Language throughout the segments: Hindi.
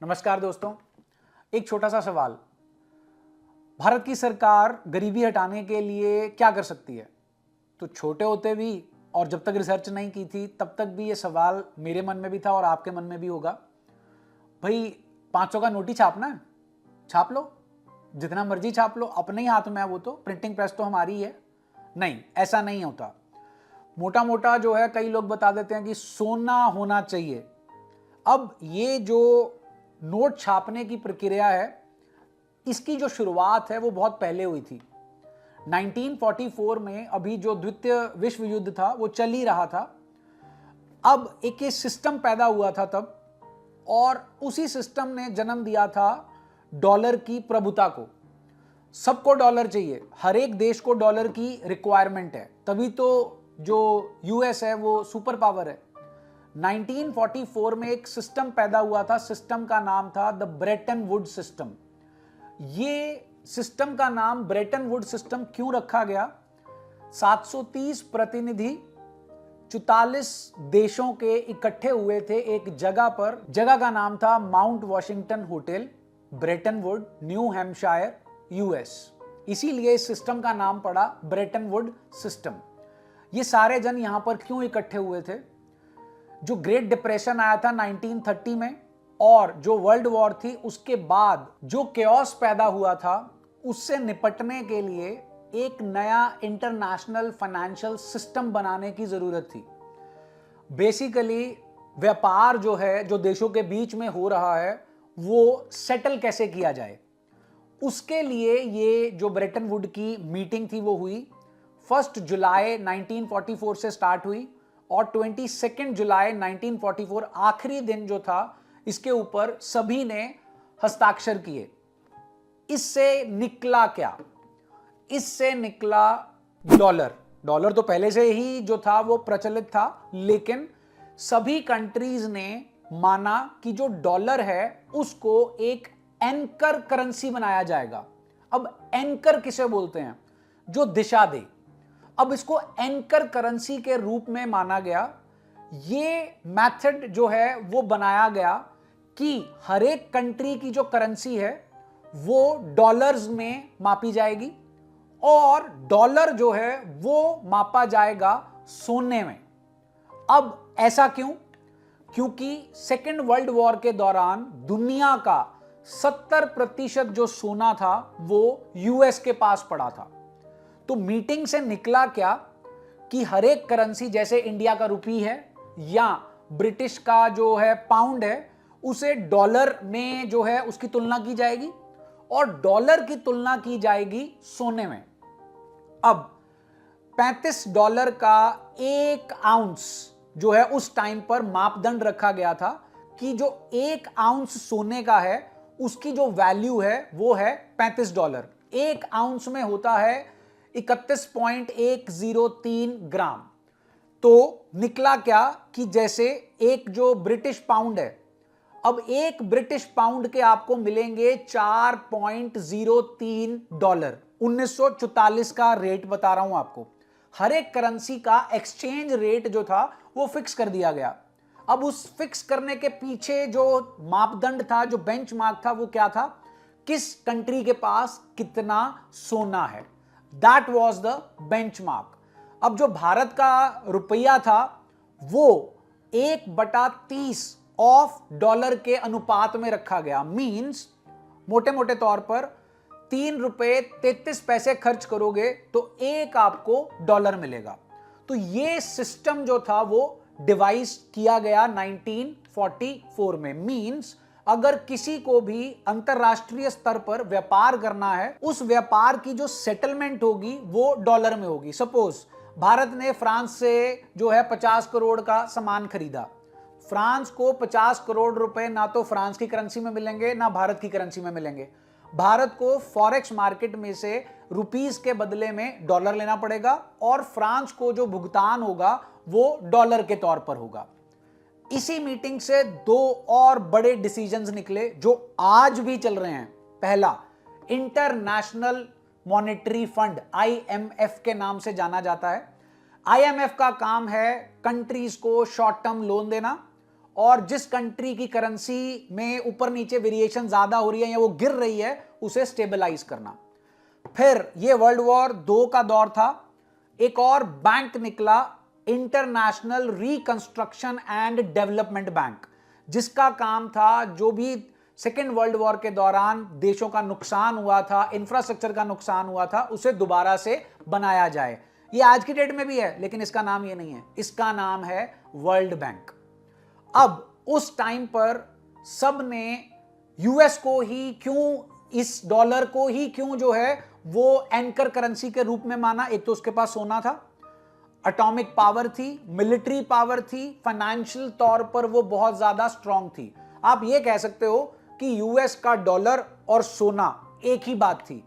नमस्कार दोस्तों। एक छोटा सा सवाल, भारत की सरकार गरीबी हटाने के लिए क्या कर सकती है? तो छोटे होते भी और जब तक रिसर्च नहीं की थी तब तक भी ये सवाल मेरे मन में भी था और आपके मन में भी होगा। भाई 500 का नोट ही छापना है, छाप लो, जितना मर्जी छाप लो, अपने ही हाथ में है, वो तो प्रिंटिंग प्रेस तो हमारी है। नहीं, ऐसा नहीं होता। मोटा मोटा जो है कई लोग बता देते हैं कि सोना होना चाहिए। अब ये जो नोट छापने की प्रक्रिया है, इसकी जो शुरुआत है वो बहुत पहले हुई थी। 1944 में अभी जो द्वितीय विश्व युद्ध था वो चल ही रहा था। अब एक ये सिस्टम पैदा हुआ था तब, और उसी सिस्टम ने जन्म दिया था डॉलर की प्रभुता को। सबको डॉलर चाहिए, हर एक देश को डॉलर की रिक्वायरमेंट है, तभी तो जो यूएस है वो सुपर पावर है। 1944 में एक सिस्टम पैदा हुआ था, सिस्टम का नाम था द ब्रेटन वुड्स सिस्टम। ये सिस्टम का नाम ब्रेटन वुड्स सिस्टम क्यों रखा गया? 730 प्रतिनिधि 44 देशों के इकट्ठे हुए थे एक जगह पर। जगह का नाम था mount Washington hotel, Brayton would, new Hampshire, US. इसीलिए इस सिस्टम का नाम पड़ा ब्रेटन वुड सिस्टम। ये सारे जन यहां पर क्यों इकट्ठे हुए थे? जो ग्रेट डिप्रेशन आया था 1930 में और जो वर्ल्ड वॉर थी उसके बाद जो केओस पैदा हुआ था, उससे निपटने के लिए एक नया इंटरनेशनल फाइनेंशियल सिस्टम बनाने की जरूरत थी। बेसिकली व्यापार जो है, जो देशों के बीच में हो रहा है, वो सेटल कैसे किया जाए, उसके लिए ये जो ब्रेटन वुड की मीटिंग थी वो हुई। 1 जुलाई 1944 से स्टार्ट हुई और 22 जुलाई 1944 आखिरी दिन जो था, इसके ऊपर सभी ने हस्ताक्षर किए। इससे निकला क्या? इससे निकला डॉलर। डॉलर तो पहले से ही जो था वो प्रचलित था, लेकिन सभी कंट्रीज ने माना कि जो डॉलर है उसको एक एंकर करेंसी बनाया जाएगा। अब एंकर किसे बोलते हैं? जो दिशा दे। अब इसको एंकर करेंसी के रूप में माना गया। ये मेथड जो है वो बनाया गया कि हर एक कंट्री की जो करेंसी है वो डॉलर्स में मापी जाएगी और डॉलर जो है वो मापा जाएगा सोने में। अब ऐसा क्यों? क्योंकि सेकेंड वर्ल्ड वॉर के दौरान दुनिया का 70% जो सोना था वो यूएस के पास पड़ा था। तो मीटिंग से निकला क्या कि हर एक करेंसी, जैसे इंडिया का रुपी है या ब्रिटिश का जो है पाउंड है, उसे डॉलर में जो है उसकी तुलना की जाएगी और डॉलर की तुलना की जाएगी सोने में। अब $35 का एक आउंस जो है उस टाइम पर मापदंड रखा गया था कि जो एक आउंस सोने का है उसकी जो वैल्यू है वो है $35। एक आउंस में होता है 31.103 ग्राम। तो निकला क्या कि जैसे एक जो ब्रिटिश पाउंड है, अब एक ब्रिटिश पाउंड के आपको मिलेंगे $4.03। 1944 का रेट बता रहा हूं आपको। हर एक करेंसी का एक्सचेंज रेट जो था वो फिक्स कर दिया गया। अब उस फिक्स करने के पीछे जो मापदंड था, जो बेंचमार्क था, वो क्या था? किस कंट्री के पास कितना सोना है। That was the benchmark. अब जो भारत का रुपया था वो 1/30 ऑफ डॉलर के अनुपात में रखा गया। मींस मोटे मोटे तौर पर ₹3.33 खर्च करोगे तो एक आपको डॉलर मिलेगा। तो ये सिस्टम जो था वो डिवाइस किया गया 1944 में। मींस अगर किसी को भी अंतरराष्ट्रीय स्तर पर व्यापार करना है, उस व्यापार की जो सेटलमेंट होगी वो डॉलर में होगी। सपोज भारत ने फ्रांस से जो है 50 करोड़ का सामान खरीदा। फ्रांस को 50 करोड़ रुपए ना तो फ्रांस की करेंसी में मिलेंगे ना भारत की करेंसी में मिलेंगे। भारत को फॉरेक्स मार्केट में से रुपीस के बदले में डॉलर लेना पड़ेगा और फ्रांस को जो भुगतान होगा वो डॉलर के तौर पर होगा। इसी मीटिंग से दो और बड़े डिसीजंस निकले जो आज भी चल रहे हैं। पहला, इंटरनेशनल मॉनेटरी फंड, आईएमएफ के नाम से जाना जाता है। आईएमएफ का काम है कंट्रीज को शॉर्ट टर्म लोन देना और जिस कंट्री की करेंसी में ऊपर नीचे वेरिएशन ज्यादा हो रही है या वो गिर रही है उसे स्टेबलाइज करना। फिर ये वर्ल्ड वॉर 2 का दौर था। एक और बैंक निकला, international reconstruction and development bank, जिसका काम था जो भी सेकेंड वर्ल्ड वॉर के दौरान देशों का नुकसान हुआ था, इंफ्रास्ट्रक्चर का नुकसान हुआ था, उसे दोबारा से बनाया जाए। ये आज की डेट में भी है, लेकिन इसका नाम ये नहीं है, इसका नाम है वर्ल्ड बैंक। अब उस टाइम पर सब ने यूएस को ही क्यों, इस डॉलर को ही क्यों जो है वो एंकर करेंसी के रूप में माना? एक तो उसके पास सोना था, एटॉमिक पावर थी, मिलिट्री पावर थी, फाइनेंशियल तौर पर वो बहुत ज्यादा स्ट्रांग थी। आप ये कह सकते हो कि यूएस का डॉलर और सोना एक ही बात थी।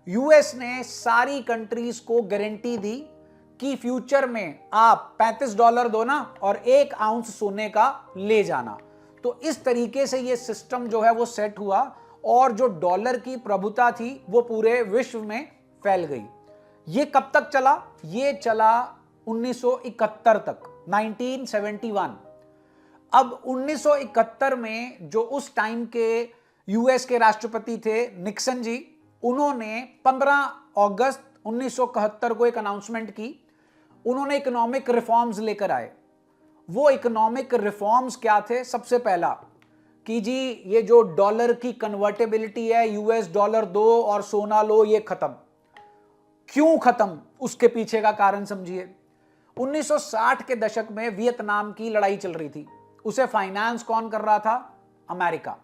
यूएस ने सारी कंट्रीज को गारंटी दी कि फ्यूचर में आप $35 दो ना और 1 आउंस सोने का ले जाना। तो इस तरीके से ये सिस्टम जो है वो सेट हुआ और जो डॉलर की प्रभुता थी वो पूरे विश्व में फैल गई। ये कब तक चला? ये चला 1971 तक, 1971। अब 1971 में जो उस टाइम के यूएस के राष्ट्रपति थे निक्सन जी, उन्होंने 15 अगस्त 1971 को एक अनाउंसमेंट की। उन्होंने इकोनॉमिक रिफॉर्म्स लेकर आए। वो इकोनॉमिक रिफॉर्म्स क्या थे? सबसे पहला कि जी ये जो डॉलर की कन्वर्टेबिलिटी है, यूएस डॉलर दो और सोना लो, ये खत्म। क्यों खत्म? उसके पीछे का कारण समझिए। 1960 के दशक में वियतनाम की लड़ाई चल रही थी, उसे फाइनेंस कौन कर रहा था? अमेरिका।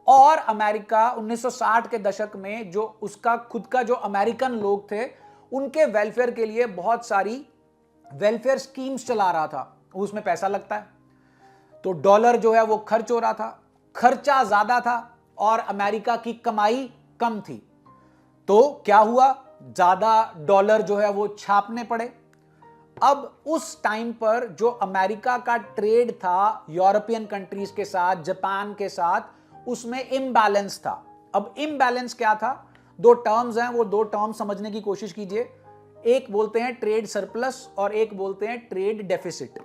और अमेरिका 1960 के दशक में जो उसका खुद का जो अमेरिकन लोग थे उनके वेलफेयर के लिए बहुत सारी वेलफेयर स्कीम्स चला रहा था, उसमें पैसा लगता है, तो डॉलर जो है वो खर्च हो रहा था, खर्चा ज्यादा था और अमेरिका की कमाई कम थी। तो क्या हुआ? ज्यादा डॉलर जो है वो छापने पड़े। अब उस टाइम पर जो अमेरिका का ट्रेड था यूरोपियन कंट्रीज के साथ, जापान के साथ, उसमें इम्बैलेंस था। अब इम्बैलेंस क्या था? 2 टर्म्स हैं, वो 2 टर्म समझने की कोशिश कीजिए। एक बोलते हैं ट्रेड सरप्लस और एक बोलते हैं ट्रेड डेफिसिट।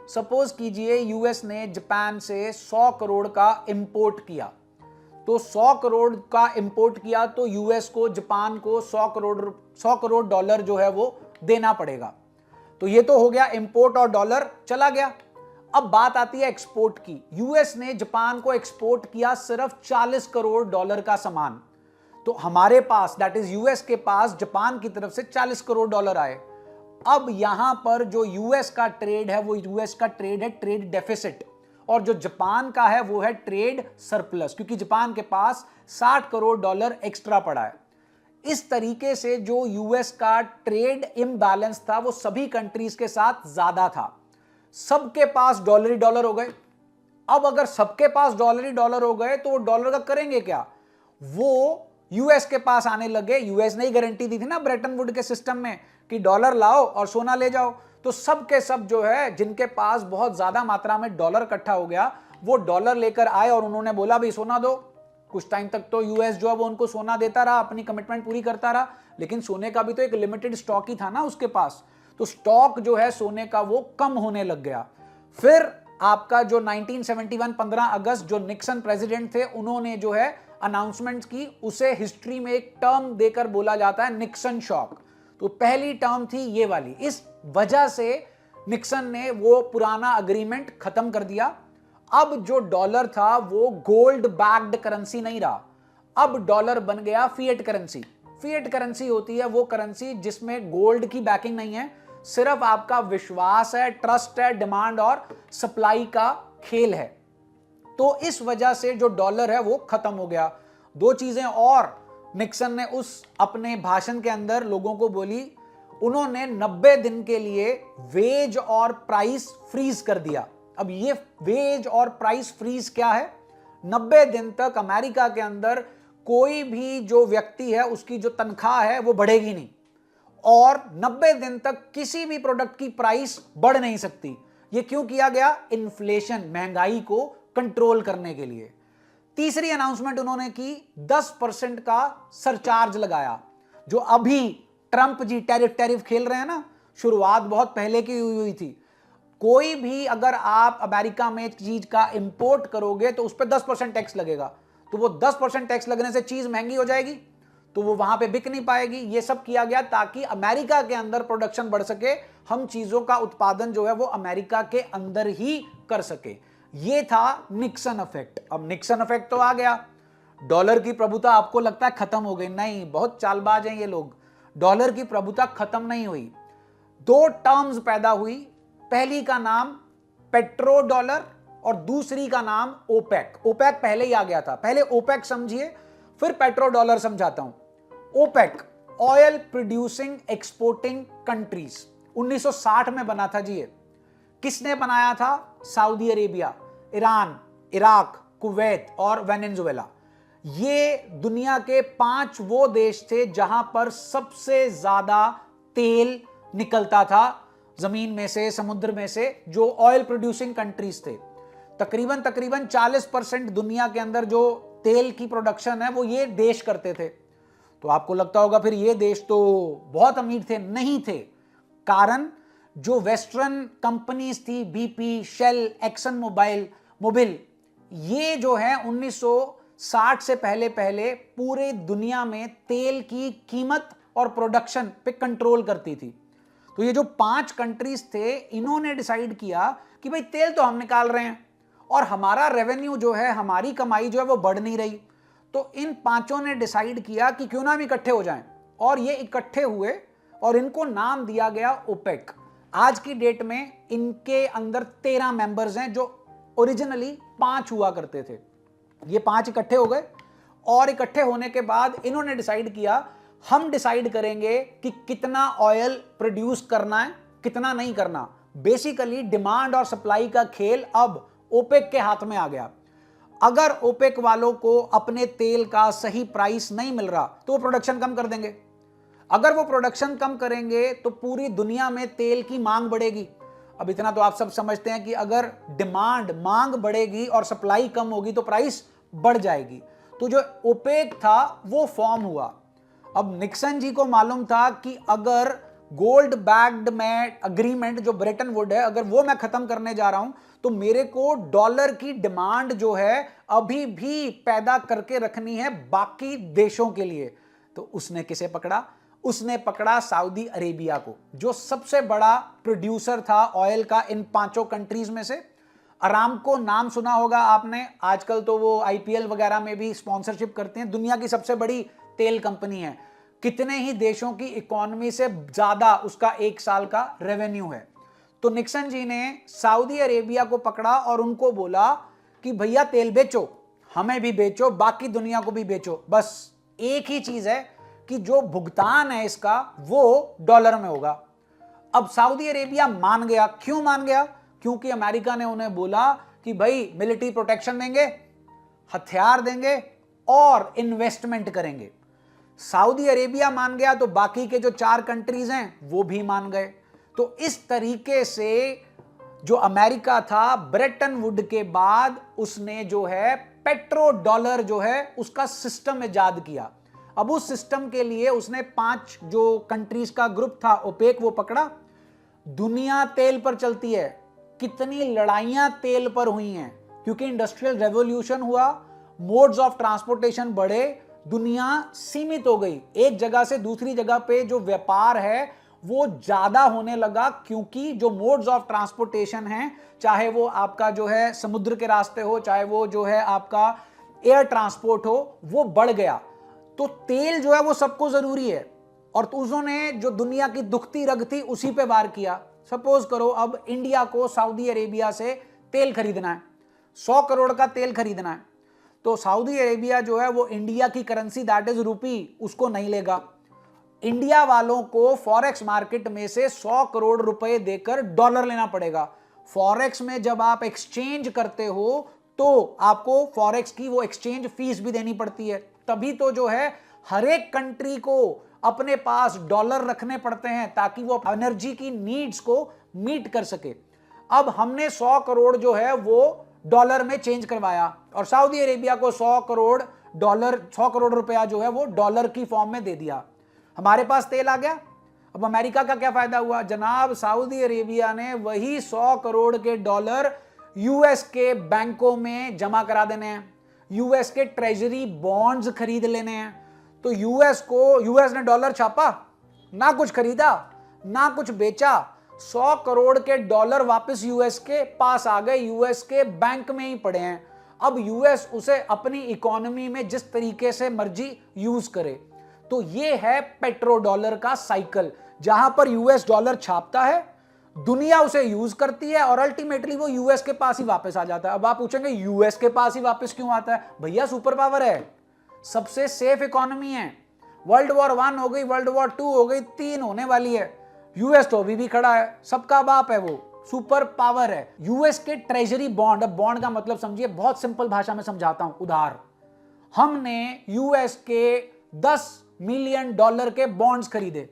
सपोज कीजिए यूएस ने जापान से 100 करोड़ का इंपोर्ट किया, तो 100 करोड़ का इंपोर्ट किया तो यूएस को, जापान को 100 करोड़ डॉलर जो है वो देना पड़ेगा। तो ये तो हो गया इंपोर्ट और डॉलर चला गया। अब बात आती है एक्सपोर्ट की। यूएस ने जापान को एक्सपोर्ट किया सिर्फ 40 करोड़ डॉलर का सामान, तो हमारे पास, दैट इज यूएस के पास, जापान की तरफ से 40 करोड़ डॉलर आए। अब यहां पर जो यूएस का ट्रेड है वो यूएस का ट्रेड है ट्रेड डेफिसिट, और जो जापान का है वो है ट्रेड सरप्लस, क्योंकि जापान के पास 60 करोड़ डॉलर एक्स्ट्रा पड़ा है। इस तरीके से जो यूएस का ट्रेड इम्बैलेंस था वो सभी कंट्रीज के साथ ज्यादा था। सबके पास डॉलर ही डॉलर हो गए। अब अगर सबके पास डॉलर ही डॉलर हो गए तो वो डॉलर का करेंगे क्या? वो यूएस के पास आने लगे। यूएस ने ही गारंटी दी थी ना ब्रेटन वुड के सिस्टम में कि डॉलर लाओ और सोना ले जाओ। तो सब के सब जो है जिनके पास बहुत ज्यादा मात्रा में डॉलर इकट्ठा हो गया वो डॉलर लेकर आए और उन्होंने बोला भाई सोना दो। कुछ टाइम तक तो यूएस जो है वो उनको सोना देता रहा, अपनी कमिटमेंट पूरी करता रहा, लेकिन सोने का भी तो एक लिमिटेड स्टॉक ही था ना उसके पास। तो स्टॉक जो है सोने का वो कम होने लग गया। फिर आपका जो 1971 15 अगस्त जो निक्सन प्रेसिडेंट थे उन्होंने जो है अनाउंसमेंट की, उसे हिस्ट्री में एक टर्म देकर बोला जाता है निक्सन शॉक। तो पहली टर्म थी ये वाली। इस वजह से निक्सन ने वो पुराना अग्रीमेंट खत्म कर दिया। अब जो डॉलर था वो गोल्ड बैक्ड करेंसी नहीं रहा, अब डॉलर बन गया फिएट करेंसी। फिएट करेंसी होती है वो करेंसी जिसमें गोल्ड की बैकिंग नहीं है, सिर्फ आपका विश्वास है, ट्रस्ट है, डिमांड और सप्लाई का खेल है। तो इस वजह से जो डॉलर है वो खत्म हो गया। 2 चीजें और निक्सन ने उस अपने भाषण के अंदर लोगों को बोली। उन्होंने 90 दिन के लिए वेज और प्राइस फ्रीज कर दिया। अब ये वेज और प्राइस फ्रीज क्या है? 90 दिन तक अमेरिका के अंदर कोई भी जो व्यक्ति है उसकी जो तनख्वाह है वो बढ़ेगी नहीं, और 90 दिन तक किसी भी प्रोडक्ट की प्राइस बढ़ नहीं सकती। ये क्यों किया गया? इन्फ्लेशन, महंगाई को कंट्रोल करने के लिए। तीसरी अनाउंसमेंट उन्होंने की, 10% का सरचार्ज लगाया। जो अभी ट्रंप जी टैरिफ खेल रहे हैं ना, शुरुआत बहुत पहले की हुई थी। कोई भी अगर आप अमेरिका में चीज का इंपोर्ट करोगे तो उस पर 10% टैक्स लगेगा, तो वो 10% टैक्स लगने से चीज महंगी हो जाएगी, तो वो वहां पे बिक नहीं पाएगी। ये सब किया गया ताकि अमेरिका के अंदर प्रोडक्शन बढ़ सके, हम चीजों का उत्पादन जो है वो अमेरिका के अंदर ही कर सके। ये था निक्सन इफेक्ट। अब निक्सन इफेक्ट तो आ गया, डॉलर की प्रभुता आपको लगता है खत्म हो गई, नहीं, बहुत चालबाज हैं ये लोग। डॉलर की प्रभुता खत्म नहीं हुई, दो टर्म्स पैदा हुई। पहली का नाम पेट्रो डॉलर और दूसरी का नाम ओपेक। ओपेक पहले ही आ गया था, पहले ओपेक समझिए फिर पेट्रो डॉलर समझाता हूं। OPEC, oil producing exporting countries, 1960 में बना था जी। ये किसने बनाया था? Saudi Arabia, Iran, Iraq, Kuwait और वेनेजुएला। ये दुनिया के 5 वो देश थे जहां पर सबसे ज्यादा तेल निकलता था जमीन में से, समुद्र में से, जो ऑयल प्रोड्यूसिंग कंट्रीज थे। तकरीबन 40% दुनिया के अंदर जो तेल की प्रोडक्शन है वो ये देश करते थे। तो आपको लगता होगा फिर ये देश तो बहुत अमीर थे, नहीं थे। कारण जो वेस्टर्न कंपनीज थी, बीपी, शेल, एक्सन मोबिल, ये जो है 1960 से पहले पूरे दुनिया में तेल की कीमत और प्रोडक्शन पे कंट्रोल करती थी। तो ये जो 5 कंट्रीज थे, इन्होंने डिसाइड किया कि भाई तेल तो हम निकाल रहे हैं और हमारा रेवेन्यू जो है, हमारी कमाई जो है वो बढ़ नहीं रही। तो इन 5 ने डिसाइड किया कि क्यों ना हम इकट्ठे हो जाएं, और ये इकट्ठे हुए और इनको नाम दिया गया ओपेक। आज की डेट में इनके अंदर 13 मेंबर्स हैं, जो ओरिजिनली 5 हुआ करते थे। ये 5 इकट्ठे हो गए और इकट्ठे होने के बाद इन्होंने डिसाइड किया, हम डिसाइड करेंगे कि कितना ऑयल प्रोड्यूस करना है, कितना नहीं करना। बेसिकली डिमांड और सप्लाई का खेल अब ओपेक के हाथ में आ गया। अगर ओपेक वालों को अपने तेल का सही प्राइस नहीं मिल रहा तो वो प्रोडक्शन कम कर देंगे। अगर वो प्रोडक्शन कम करेंगे तो पूरी दुनिया में तेल की मांग बढ़ेगी। अब इतना तो आप सब समझते हैं कि अगर मांग बढ़ेगी और सप्लाई कम होगी तो प्राइस बढ़ जाएगी। तो जो ओपेक था वो फॉर्म हुआ। अब निक्सन जी को मालूम था कि अगर गोल्ड बैक्ड में अग्रीमेंट जो ब्रेटन वुड है, अगर वो मैं खत्म करने जा रहा हूं तो मेरे को डॉलर की डिमांड जो है अभी भी पैदा करके रखनी है बाकी देशों के लिए। तो उसने किसे पकड़ा? उसने पकड़ा सऊदी अरेबिया को, जो सबसे बड़ा प्रोड्यूसर था ऑयल का इन 5 कंट्रीज में से। अरामको नाम सुना होगा आपने, आजकल तो वो आईपीएल वगैरह में भी स्पॉन्सरशिप करते हैं, दुनिया की सबसे बड़ी तेल कंपनी है। कितने ही देशों की इकोनॉमी से ज्यादा उसका 1 साल का रेवेन्यू है। तो निक्सन जी ने सऊदी अरेबिया को पकड़ा और उनको बोला कि भैया तेल बेचो, हमें भी बेचो, बाकी दुनिया को भी बेचो, बस एक ही चीज है कि जो भुगतान है इसका वो डॉलर में होगा। अब सऊदी अरेबिया मान गया। क्यों मान गया? क्योंकि अमेरिका ने उन्हें बोला कि भाई मिलिट्री प्रोटेक्शन देंगे, हथियार देंगे और इन्वेस्टमेंट करेंगे। सऊदी अरेबिया मान गया तो बाकी के जो 4 कंट्रीज हैं वो भी मान गए। तो इस तरीके से जो अमेरिका था ब्रेटन वुड के बाद उसने जो है पेट्रो डॉलर जो है उसका सिस्टम इजाद किया। अब उस सिस्टम के लिए उसने 5 जो कंट्रीज का ग्रुप था ओपेक वो पकड़ा। दुनिया तेल पर चलती है, कितनी लड़ाइयां तेल पर हुई हैं, क्योंकि इंडस्ट्रियल रेवोल्यूशन हुआ, मोड्स ऑफ ट्रांसपोर्टेशन बढ़े, दुनिया सीमित हो गई। एक जगह से दूसरी जगह पे जो व्यापार है वो ज्यादा होने लगा, क्योंकि जो मोड्स ऑफ ट्रांसपोर्टेशन हैं, चाहे वो आपका जो है समुद्र के रास्ते हो, चाहे वो जो है आपका एयर ट्रांसपोर्ट हो, वो बढ़ गया। तो तेल जो है वो सबको जरूरी है। और तो उन्होंने जो दुनिया की दुखती रग थी उसी पे वार किया। सपोज करो अब इंडिया को सऊदी अरेबिया से तेल खरीदना है, 100 करोड़ का तेल खरीदना है, तो सऊदी अरेबिया जो है वो इंडिया की करेंसी दैट इज रूपी उसको नहीं लेगा। इंडिया वालों को फॉरेक्स मार्केट में से 100 करोड़ रुपए देकर डॉलर लेना पड़ेगा। फॉरेक्स में जब आप एक्सचेंज करते हो तो आपको फॉरेक्स की वो एक्सचेंज फीस भी देनी पड़ती है। तभी तो जो है हर एक कंट्री को अपने पास डॉलर रखने पड़ते हैं ताकि वो एनर्जी की नीड्स को मीट कर सके। अब हमने 100 करोड़ जो है वो डॉलर में चेंज करवाया और सऊदी अरेबिया को 100 करोड़ रुपया जो है वो डॉलर की फॉर्म में दे दिया। हमारे पास तेल आ गया। अब अमेरिका का क्या फायदा हुआ जनाब, सऊदी अरेबिया ने वही 100 करोड़ के डॉलर यूएस के बैंकों में जमा करा देने हैं, यूएस के ट्रेजरी बॉन्ड्स खरीद लेने हैं। तो यूएस ने डॉलर छापा, ना कुछ खरीदा ना कुछ बेचा, 100 करोड़ के डॉलर वापस यूएस के पास आ गए, यूएस के बैंक में ही पड़े हैं। अब यूएस उसे अपनी इकोनॉमी में जिस तरीके से मर्जी यूज करे। तो ये है पेट्रो डॉलर का साइकिल, जहां पर यूएस डॉलर छापता है, दुनिया उसे यूज करती है और अल्टीमेटली वो यूएस के पास ही वापस आ जाता है। अब आप पूछेंगे यूएस के पास ही वापस क्यों आता है? भैया सुपर पावर है, सबसे सेफ इकोनॉमी है, वर्ल्ड वॉर 1 हो गई, वर्ल्ड वॉर 2 हो गई, 3 होने वाली है, यूएस तो अभी भी खड़ा है, सबका बाप है, वो सुपर पावर है। यूएस के ट्रेजरी बॉन्ड, अब बॉन्ड का मतलब समझिए, बहुत सिंपल भाषा में समझाता हूं, उधार। हमने यूएस के 10 मिलियन डॉलर के बॉन्ड्स खरीदे,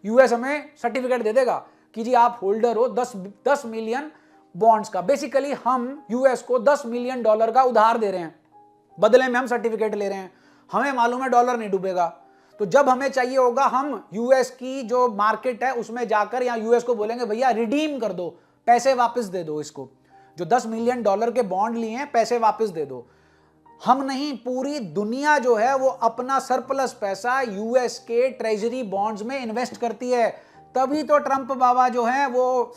यूएस हमें सर्टिफिकेट दे देगा कि जी आप होल्डर हो 10 मिलियन बॉन्ड्स का। बेसिकली हम यूएस को 10 मिलियन डॉलर का उधार दे रहे हैं, बदले में हम सर्टिफिकेट ले रहे हैं। हमें मालूम है डॉलर नहीं डूबेगा, तो जब हमें चाहिए होगा हम यूएस की जो मार्केट है उसमें जाकर या यूएस को बोलेंगे भैया रिडीम कर दो, पैसे वापस दे दो, इसको जो 10 मिलियन डॉलर के बॉन्ड लिए हैं पैसे वापस दे दो। हम नहीं, पूरी दुनिया जो है वो अपना सरप्लस पैसा यूएस के ट्रेजरी बॉन्ड्स में इन्वेस्ट करती है। तभी तो ट्रंप बाबा जो हैं वो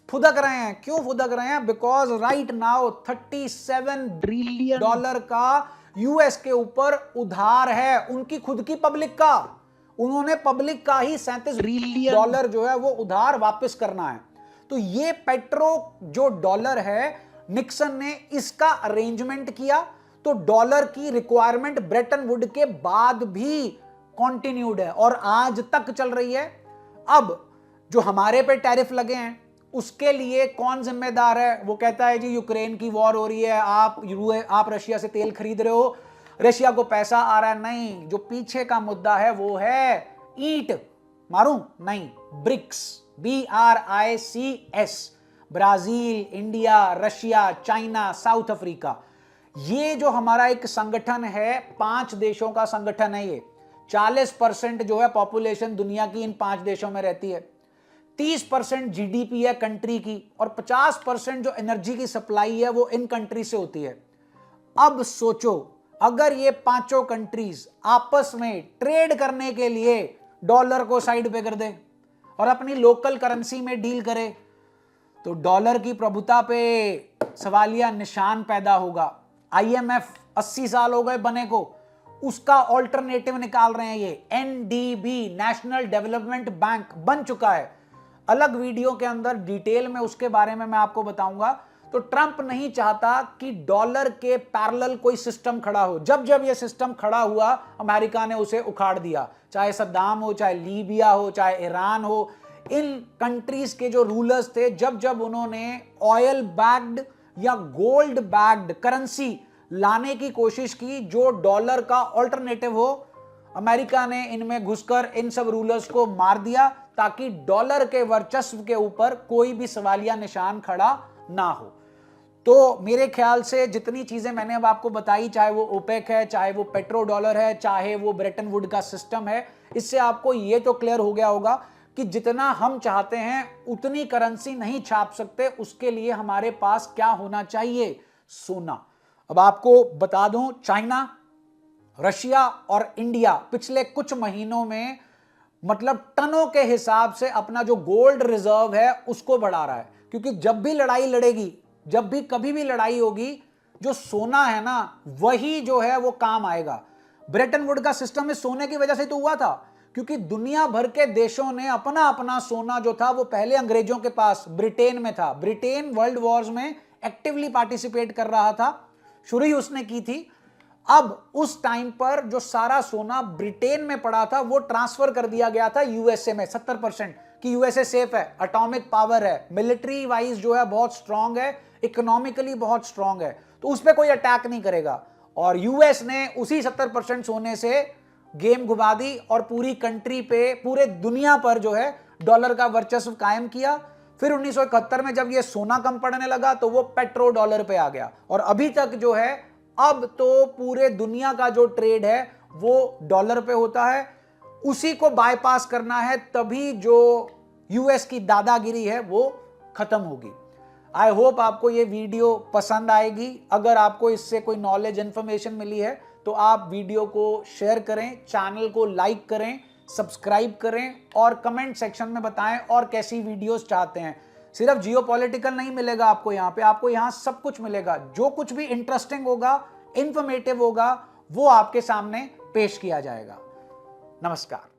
फुदक रहे हैं। क्यों फुदक रहे हैं? Because right now 37 trillion dollar का यूएस के ऊपर उधार है, उनकी खुद की पब्लिक का। उन्होंने पब्लिक का ही 37 ट्रिलियन डॉलर जो है वो उधार वापस करना है। तो ये पेट्रो जो डॉलर है, निक्सन ने इसका अरेंजमेंट किया, तो डॉलर की रिक्वायरमेंट ब्रेटन वुड के बाद भी कंटिन्यूड है और आज तक चल रही है। अब जो हमारे पे टैरिफ लगे हैं उसके लिए कौन जिम्मेदार है? वो कहता है जी यूक्रेन की वॉर हो रही है, आप रशिया से तेल खरीद रहे हो, रशिया को पैसा आ रहा है। नहीं, जो पीछे का मुद्दा है वो है ईंट मारूं नहीं, BRICS, BRICS, Brazil, India, Russia, China, south Africa. ये जो हमारा एक संगठन है, 5 देशों का संगठन है ये। 40% जो है पॉपुलेशन दुनिया की इन 5 देशों में रहती है, 30% जीडीपी है कंट्री की, और 50% जो एनर्जी की सप्लाई है वो इन कंट्री से होती है। अब सोचो, अगर ये 5 कंट्रीज आपस में ट्रेड करने के लिए डॉलर को साइड पे कर दे और अपनी लोकल करेंसी में डील करे, तो डॉलर की प्रभुता पे सवालिया निशान पैदा होगा। IMF 80 साल हो गए बने को, उसका ऑल्टरनेटिव निकाल रहे हैं ये। NDB, नेशनल डेवलपमेंट बैंक बन चुका है। अलग वीडियो के अंदर डिटेल में उसके बारे में मैं आपको बताऊंगा। तो ट्रंप नहीं चाहता कि डॉलर के पैरेलल कोई सिस्टम खड़ा हो। जब जब यह सिस्टम खड़ा हुआ, अमेरिका ने उसे उखाड़ दिया, चाहे सद्दाम हो, चाहे लीबिया हो, चाहे ईरान हो। इन कंट्रीज के जो रूलर्स थे, जब जब उन्होंने ऑयल बैक्ड या गोल्ड बैक्ड करेंसी लाने की कोशिश की जो डॉलर का ऑल्टरनेटिव हो, अमेरिका ने इनमें घुसकर इन सब रूलर्स को मार दिया ताकि डॉलर के वर्चस्व के ऊपर कोई भी सवालिया निशान खड़ा ना हो। तो मेरे ख्याल से जितनी चीजें मैंने अब आपको बताई, चाहे वो ओपेक है, चाहे वो पेट्रो डॉलर है, चाहे वो ब्रेटन वुड का सिस्टम है, इससे आपको ये तो क्लियर हो गया होगा कि जितना हम चाहते हैं उतनी करेंसी नहीं छाप सकते। उसके लिए हमारे पास क्या होना चाहिए? सोना। अब आपको बता दूं, चाइना, रशिया और इंडिया पिछले कुछ महीनों में मतलब टनों के हिसाब से अपना जो गोल्ड रिजर्व है उसको बढ़ा रहा है, क्योंकि जब भी लड़ाई लड़ेगी, जब भी कभी भी लड़ाई होगी, जो सोना है ना वही जो है वो काम आएगा। ब्रेटन वुड का सिस्टम इस सोने की वजह से तो हुआ था, क्योंकि दुनिया भर के देशों ने अपना अपना सोना जो था वो पहले अंग्रेजों के पास ब्रिटेन में था। ब्रिटेन वर्ल्ड वॉर्स में एक्टिवली पार्टिसिपेट कर रहा था, शुरू ही उसने की थी। अब उस टाइम पर जो सारा सोना ब्रिटेन में पड़ा था वो ट्रांसफर कर दिया गया था यूएसए में 70%, कि यूएसए सेफ है, एटॉमिक पावर है, मिलिट्री वाइज जो है बहुत स्ट्रांग है, इकोनॉमिकली बहुत स्ट्रांग है, तो उस पर कोई अटैक नहीं करेगा। और यूएस ने उसी 70% सोने से गेम घुमा दी और पूरी कंट्री पे, पूरे दुनिया पर जो है डॉलर का वर्चस्व कायम किया। फिर 1971 में जब ये सोना कम पड़ने लगा तो वो पेट्रो डॉलर पे आ गया, और अभी तक जो है अब तो पूरे दुनिया का जो ट्रेड है वो डॉलर पे होता है। उसी को बायपास करना है, तभी जो यूएस की दादागिरी है वो खत्म होगी। आई होप आपको ये वीडियो पसंद आएगी। अगर आपको इससे कोई नॉलेज इंफॉर्मेशन मिली है तो आप वीडियो को शेयर करें, चैनल को लाइक करें, सब्सक्राइब करें और कमेंट सेक्शन में बताएं और कैसी वीडियोस चाहते हैं। सिर्फ जियोपॉलिटिकल नहीं मिलेगा आपको यहाँ पे, आपको यहाँ सब कुछ मिलेगा। जो कुछ भी इंटरेस्टिंग होगा, इंफॉर्मेटिव होगा, वो आपके सामने पेश किया जाएगा। नमस्कार।